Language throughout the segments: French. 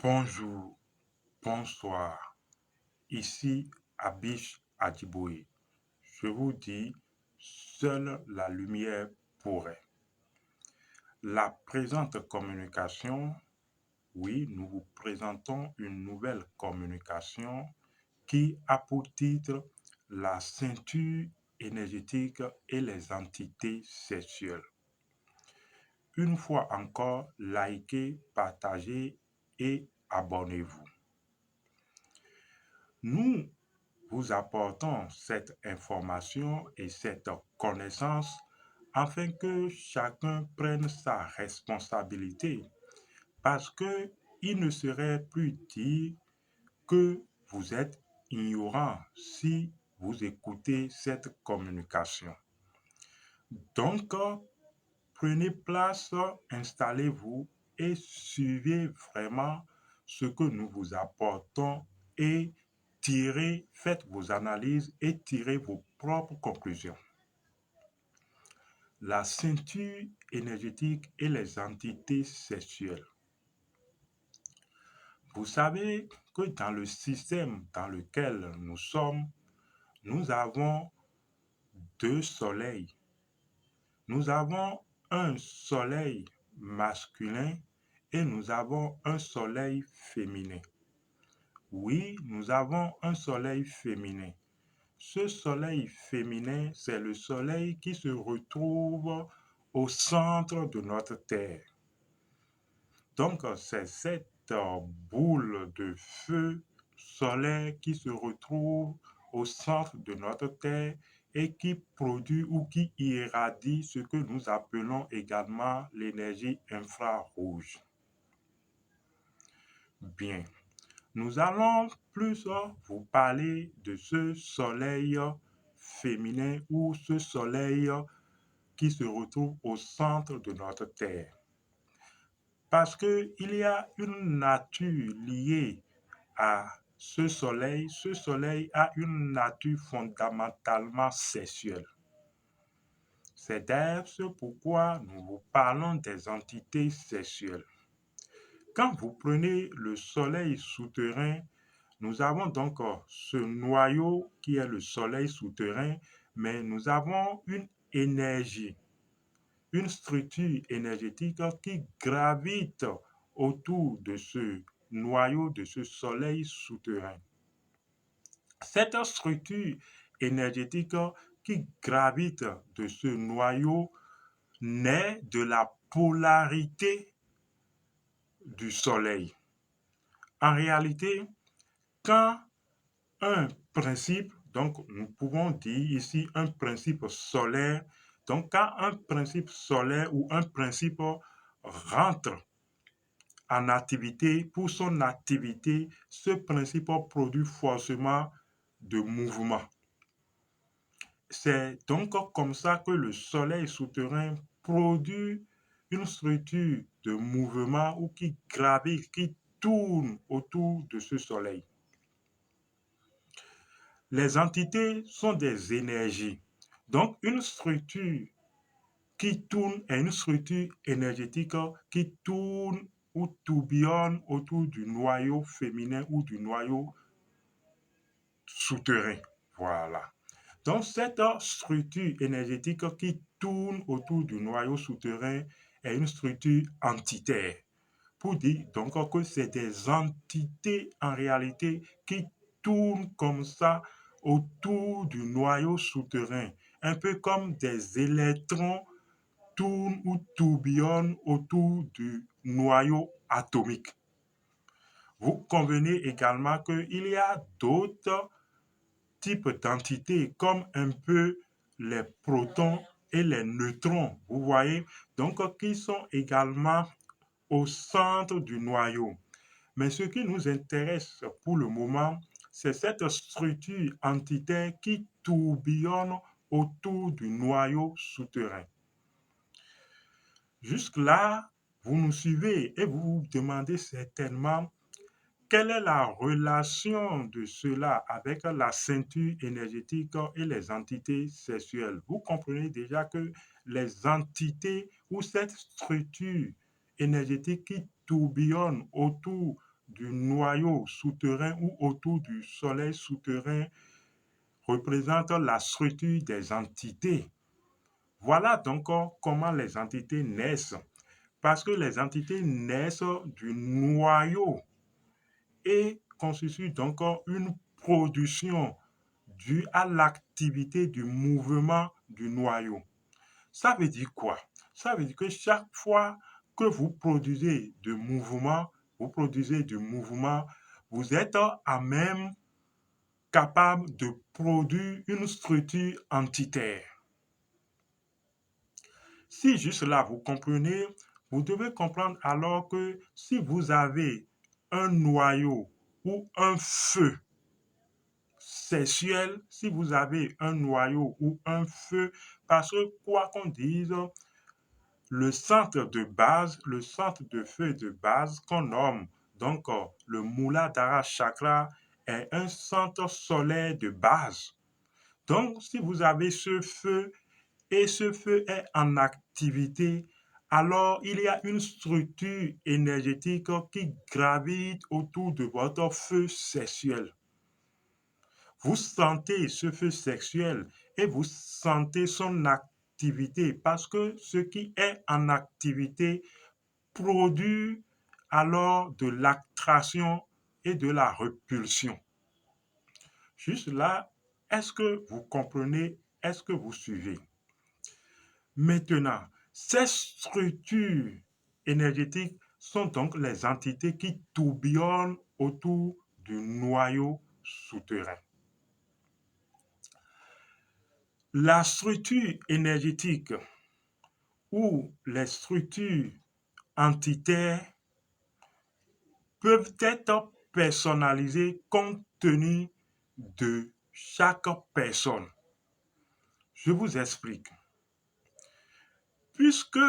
Bonjour, bonsoir. Ici Abish Adjiboye. Je vous dis, seule la lumière pourrait. La présente communication, oui, nous vous présentons une nouvelle communication qui a pour titre la ceinture énergétique et les entités sexuelles. Une fois encore, likez, partagez et abonnez-vous. Nous vous apportons cette information et cette connaissance afin que chacun prenne sa responsabilité parce que il ne serait plus dit que vous êtes ignorant si vous écoutez cette communication. Donc, prenez place, installez-vous et suivez vraiment ce que nous vous apportons et faites vos analyses et tirez vos propres conclusions. La ceinture énergétique et les entités sexuelles. Vous savez que dans le système dans lequel nous sommes, nous avons deux soleils. Nous avons un soleil masculin et nous avons un soleil féminin. Oui, nous avons un soleil féminin. Ce soleil féminin, c'est le soleil qui se retrouve au centre de notre Terre. Donc, c'est cette boule de feu solaire qui se retrouve au centre de notre Terre et qui produit ou qui irradie ce que nous appelons également l'énergie infrarouge. Bien, nous allons plus vous parler de ce soleil féminin ou ce soleil qui se retrouve au centre de notre Terre. Parce qu'il y a une nature liée à ce soleil a une nature fondamentalement sexuelle. C'est d'ailleurs ce pourquoi nous vous parlons des entités sexuelles. Quand vous prenez le soleil souterrain, nous avons donc ce noyau qui est le soleil souterrain, mais nous avons une énergie, une structure énergétique qui gravite autour de ce noyau, de ce soleil souterrain. Cette structure énergétique qui gravite de ce noyau naît de la polarité du soleil. En réalité, quand un principe, donc nous pouvons dire ici un principe solaire, donc quand un principe solaire ou un principe rentre en activité, pour son activité, ce principe produit forcément de mouvement. C'est donc comme ça que le soleil souterrain produit une structure de mouvement ou qui gravite, qui tourne autour de ce soleil. Les entités sont des énergies. Donc, une structure qui tourne est une structure énergétique qui tourne ou tourbillonne autour du noyau féminin ou du noyau souterrain. Voilà. Donc, cette structure énergétique qui tourne autour du noyau souterrain est une structure entitaire. Pour dire donc que c'est des entités en réalité qui tournent comme ça autour du noyau souterrain, un peu comme des électrons tournent ou tourbillonnent autour du noyau atomique. Vous convenez également qu'il y a d'autres types d'entités comme un peu les protons et les neutrons, vous voyez, donc qui sont également au centre du noyau. Mais ce qui nous intéresse pour le moment, c'est cette structure entitaire qui tourbillonne autour du noyau souterrain. Jusque-là, vous nous suivez et vous vous demandez certainement quelle est la relation de cela avec la ceinture énergétique et les entités sexuelles. Vous comprenez déjà que les entités ou cette structure énergétique qui tourbillonne autour du noyau souterrain ou autour du soleil souterrain représente la structure des entités. Voilà donc comment les entités naissent. Parce que les entités naissent du noyau et constituent donc une production due à l'activité du mouvement du noyau. Ça veut dire quoi? Ça veut dire que chaque fois que vous produisez du mouvement, vous êtes à même capable de produire une structure entitaire. Si juste là, vous comprenez, vous devez comprendre alors que si vous avez un noyau ou un feu sexuel, si vous avez un noyau ou un feu, parce que quoi qu'on dise, le centre de feu de base qu'on nomme donc le Muladhara chakra est un centre solaire de base. Donc, si vous avez ce feu et ce feu est en activité, alors il y a une structure énergétique qui gravite autour de votre feu sexuel. Vous sentez ce feu sexuel et vous sentez son activité parce que ce qui est en activité produit alors de l'attraction et de la repulsion. Juste là, est-ce que vous comprenez? Est-ce que vous suivez? Maintenant, ces structures énergétiques sont donc les entités qui tourbillonnent autour du noyau souterrain. La structure énergétique ou les structures entitaires peuvent être personnalisées compte tenu de chaque personne. Je vous explique. Puisque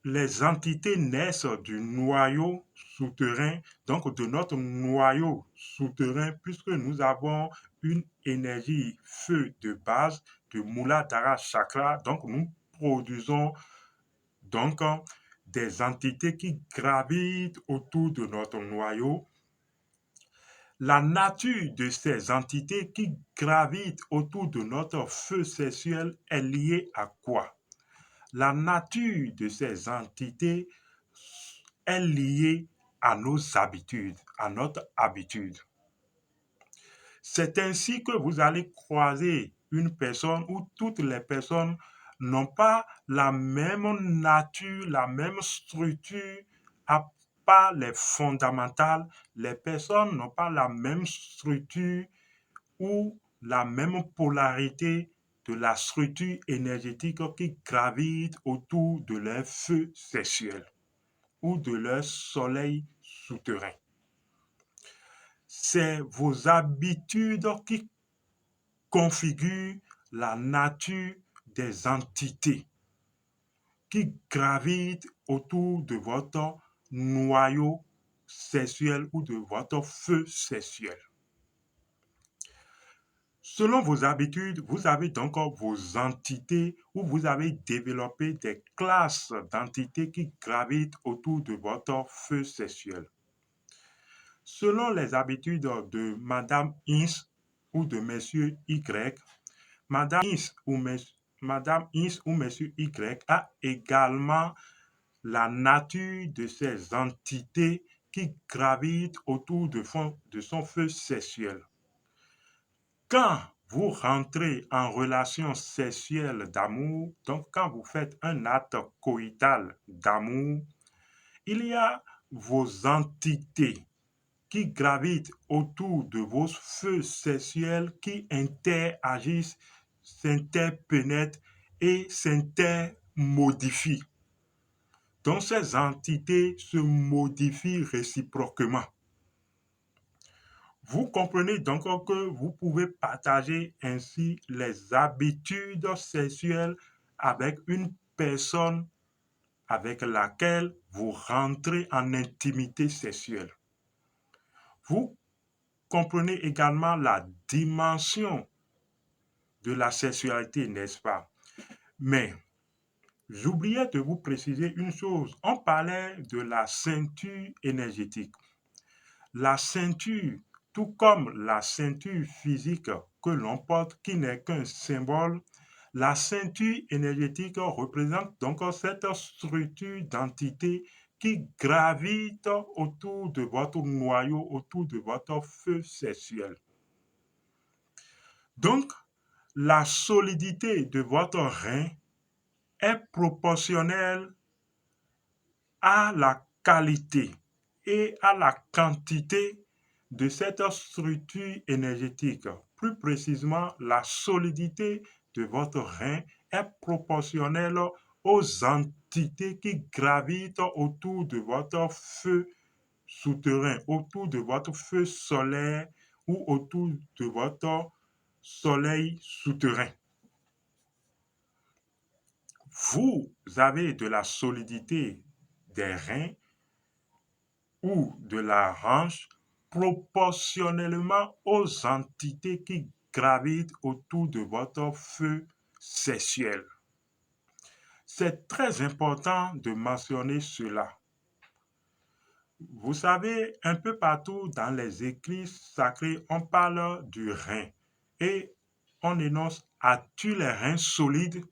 les entités naissent du noyau souterrain, donc de notre noyau souterrain, puisque nous avons une énergie feu de base de Muladhara chakra, donc nous produisons donc des entités qui gravitent autour de notre noyau. La nature de ces entités qui gravitent autour de notre feu sexuel est liée à quoi? La nature de ces entités est liée à nos habitudes, à notre habitude. C'est ainsi que vous allez croiser une personne où toutes les personnes n'ont pas la même nature, la même structure, à part les fondamentales. Les personnes n'ont pas la même structure ou la même polarité de la structure énergétique qui gravite autour de leur feu sexuel ou de leur soleil souterrain. C'est vos habitudes qui configurent la nature des entités qui gravitent autour de votre noyau sexuel ou de votre feu sexuel. Selon vos habitudes, vous avez donc vos entités où vous avez développé des classes d'entités qui gravitent autour de votre feu sexuel. Selon les habitudes de Madame X ou de Monsieur Y, Madame X ou Monsieur Y a également la nature de ces entités qui gravitent autour de son feu sexuel. Quand vous rentrez en relation sexuelle d'amour, donc quand vous faites un acte coïtal d'amour, il y a vos entités qui gravitent autour de vos feux sexuels qui interagissent, s'interpénètrent et s'intermodifient. Donc ces entités se modifient réciproquement. Vous comprenez donc que vous pouvez partager ainsi les habitudes sexuelles avec une personne avec laquelle vous rentrez en intimité sexuelle. Vous comprenez également la dimension de la sexualité, n'est-ce pas? Mais j'oubliais de vous préciser une chose. On parlait de la ceinture énergétique. la ceinture, tout comme la ceinture physique que l'on porte, qui n'est qu'un symbole, la ceinture énergétique représente donc cette structure d'entité qui gravite autour de votre noyau, autour de votre feu sexuel. Donc, la solidité de votre rein est proportionnelle à la qualité et à la quantité de cette structure énergétique. Plus précisément, la solidité de votre rein est proportionnelle aux entités qui gravitent autour de votre feu souterrain, autour de votre feu solaire ou autour de votre soleil souterrain. Vous avez de la solidité des reins ou de la hanche proportionnellement aux entités qui gravitent autour de votre feu sexuel. C'est très important de mentionner cela. Vous savez, un peu partout dans les écrits sacrés, on parle du rein et on énonce: as-tu les reins solides?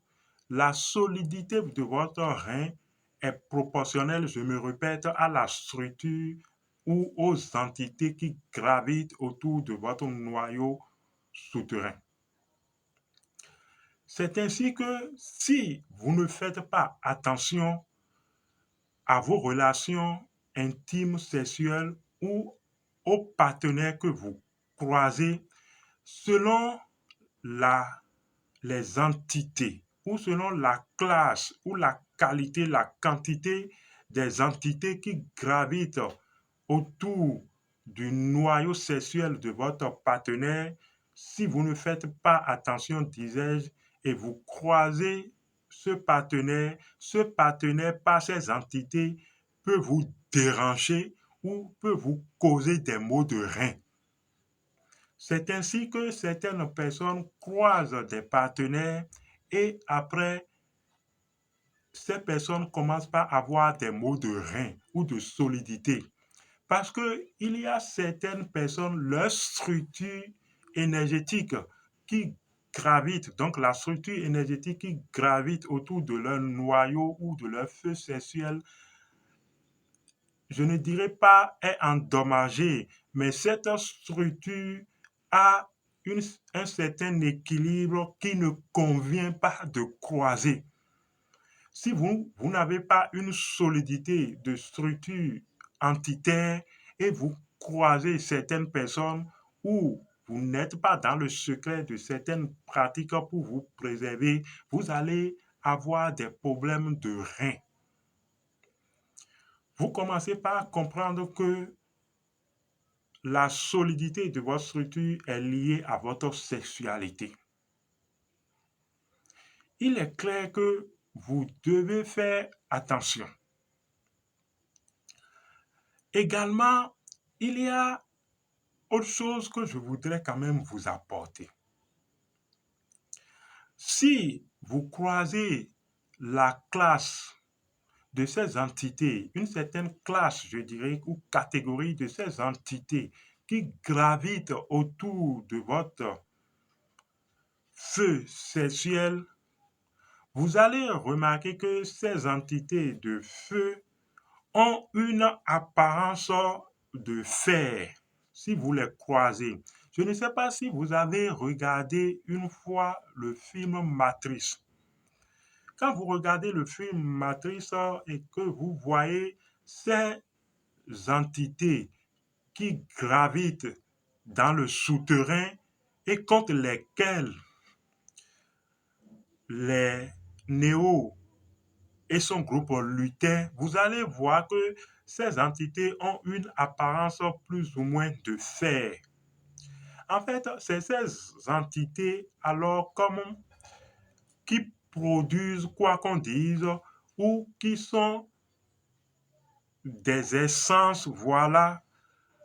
La solidité de votre rein est proportionnelle, je me répète, à la structure ou aux entités qui gravitent autour de votre noyau souterrain. C'est ainsi que si vous ne faites pas attention à vos relations intimes, sexuelles ou aux partenaires que vous croisez, selon la, les entités ou selon la classe ou la qualité, la quantité des entités qui gravitent autour du noyau sexuel de votre partenaire, si vous ne faites pas attention, disais-je, et vous croisez ce partenaire par ces entités peut vous déranger ou peut vous causer des maux de rein. C'est ainsi que certaines personnes croisent des partenaires et après, ces personnes commencent par avoir des maux de rein ou de solidité. Parce qu'il y a certaines personnes, leur structure énergétique qui gravite, donc la structure énergétique qui gravite autour de leur noyau ou de leur feu sexuel, je ne dirais pas est endommagée, mais cette structure a un certain équilibre qui ne convient pas de croiser. Si vous n'avez pas une solidité de structure entitaire et vous croisez certaines personnes ou vous n'êtes pas dans le secret de certaines pratiques pour vous préserver, vous allez avoir des problèmes de reins. Vous commencez par comprendre que la solidité de votre structure est liée à votre sexualité. Il est clair que vous devez faire attention. Également, il y a autre chose que je voudrais quand même vous apporter. Si vous croisez la classe de ces entités, une certaine classe, je dirais, ou catégorie de ces entités qui gravitent autour de votre feu sexuel, vous allez remarquer que ces entités de feu ont une apparence de fer si vous les croisez. Je ne sais pas si vous avez regardé une fois le film Matrice. Quand vous regardez le film Matrice et que vous voyez ces entités qui gravitent dans le souterrain et contre lesquelles les Néo et son groupe luttaient, vous allez voir que ces entités ont une apparence plus ou moins de fer. En fait, c'est ces entités alors comme qui produisent quoi qu'on dise ou qui sont des essences, voilà,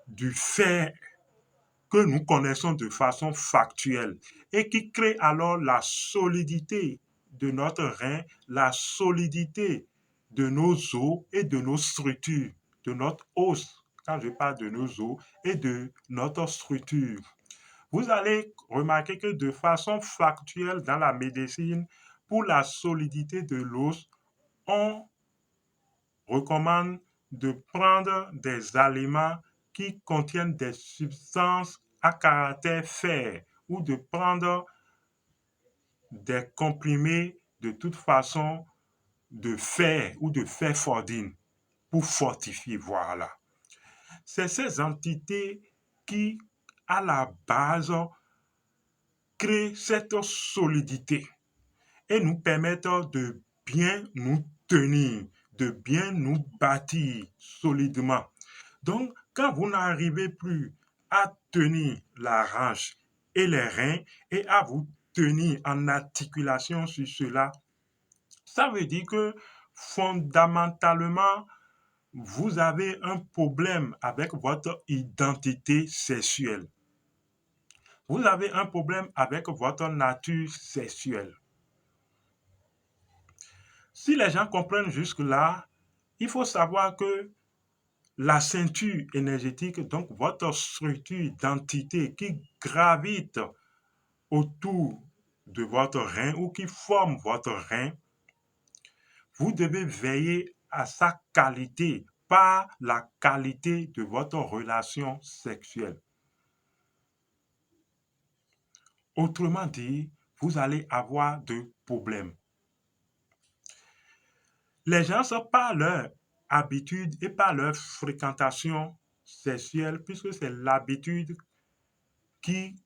du fer que nous connaissons de façon factuelle et qui créent alors la solidité de notre rein, la solidité de nos os et de nos structures, de notre os quand je parle de nos os et de notre structure. Vous allez remarquer que de façon factuelle dans la médecine, pour la solidité de l'os, on recommande de prendre des aliments qui contiennent des substances à caractère fer ou de prendre des comprimés de toute façon de fer ou de fer fordine pour fortifier. Voilà. C'est ces entités qui, à la base, créent cette solidité et nous permettent de bien nous tenir, de bien nous bâtir solidement. Donc, quand vous n'arrivez plus à tenir la hanche et les reins et à vous tenir en articulation sur cela, ça veut dire que fondamentalement, vous avez un problème avec votre identité sexuelle. Vous avez un problème avec votre nature sexuelle. Si les gens comprennent jusque-là, il faut savoir que la ceinture énergétique, donc votre structure d'entité qui gravite autour de votre rein ou qui forme votre rein, vous devez veiller à sa qualité, pas la qualité de votre relation sexuelle. Autrement dit, vous allez avoir de problèmes. Les gens, par leur habitude et par leur fréquentation sexuelle, puisque c'est l'habitude qui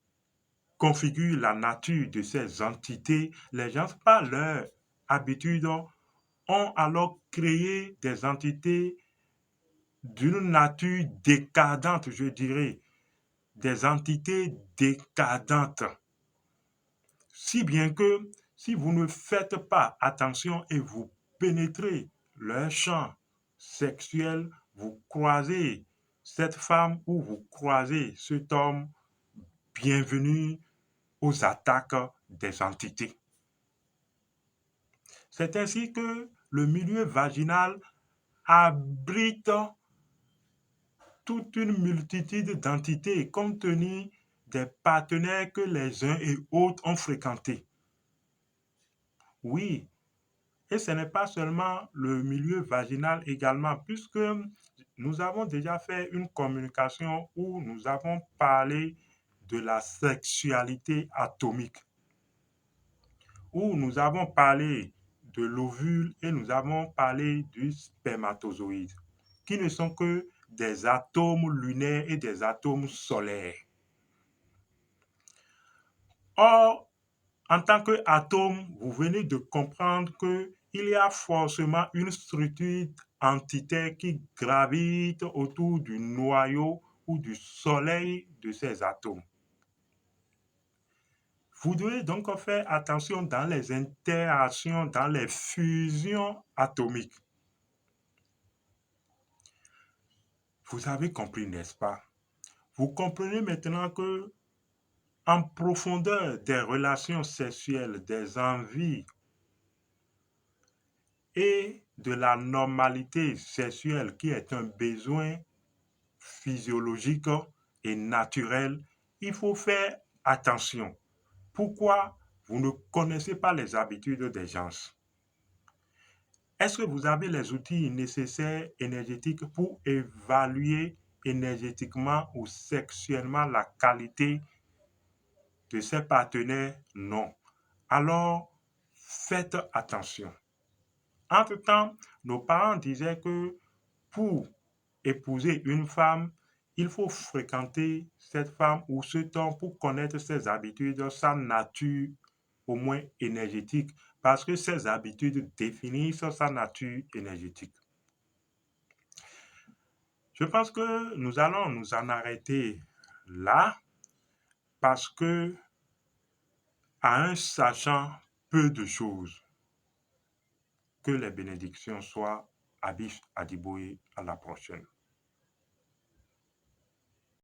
configure la nature de ces entités, les gens, par leur habitude, ont alors créé des entités d'une nature décadente, je dirais, des entités décadentes. Si bien que si vous ne faites pas attention et vous pénétrez leur champ sexuel, vous croisez cette femme ou vous croisez cet homme, bienvenue aux attaques des entités. C'est ainsi que le milieu vaginal abrite toute une multitude d'entités compte tenu des partenaires que les uns et autres ont fréquentés. Oui, et ce n'est pas seulement le milieu vaginal également, puisque nous avons déjà fait une communication où nous avons parlé de la sexualité atomique, où nous avons parlé de l'ovule et nous avons parlé du spermatozoïde, qui ne sont que des atomes lunaires et des atomes solaires. Or, en tant qu'atome, vous venez de comprendre qu'il y a forcément une structure entitaire qui gravite autour du noyau ou du soleil de ces atomes. Vous devez donc faire attention dans les interactions, dans les fusions atomiques. Vous avez compris, n'est-ce pas? Vous comprenez maintenant que en profondeur des relations sexuelles, des envies et de la normalité sexuelle qui est un besoin physiologique et naturel, il faut faire attention. Pourquoi vous ne connaissez pas les habitudes des gens? Est-ce que vous avez les outils nécessaires énergétiques pour évaluer énergétiquement ou sexuellement la qualité de ses partenaires? Non. Alors, faites attention. Entre-temps, nos parents disaient que pour épouser une femme, il faut fréquenter cette femme ou cet homme pour connaître ses habitudes, sa nature, au moins énergétique, parce que ces habitudes définissent sa nature énergétique. Je pense que nous allons nous en arrêter là, parce que à un sachant peu de choses, que les bénédictions soient à Biche Adiboye à la prochaine.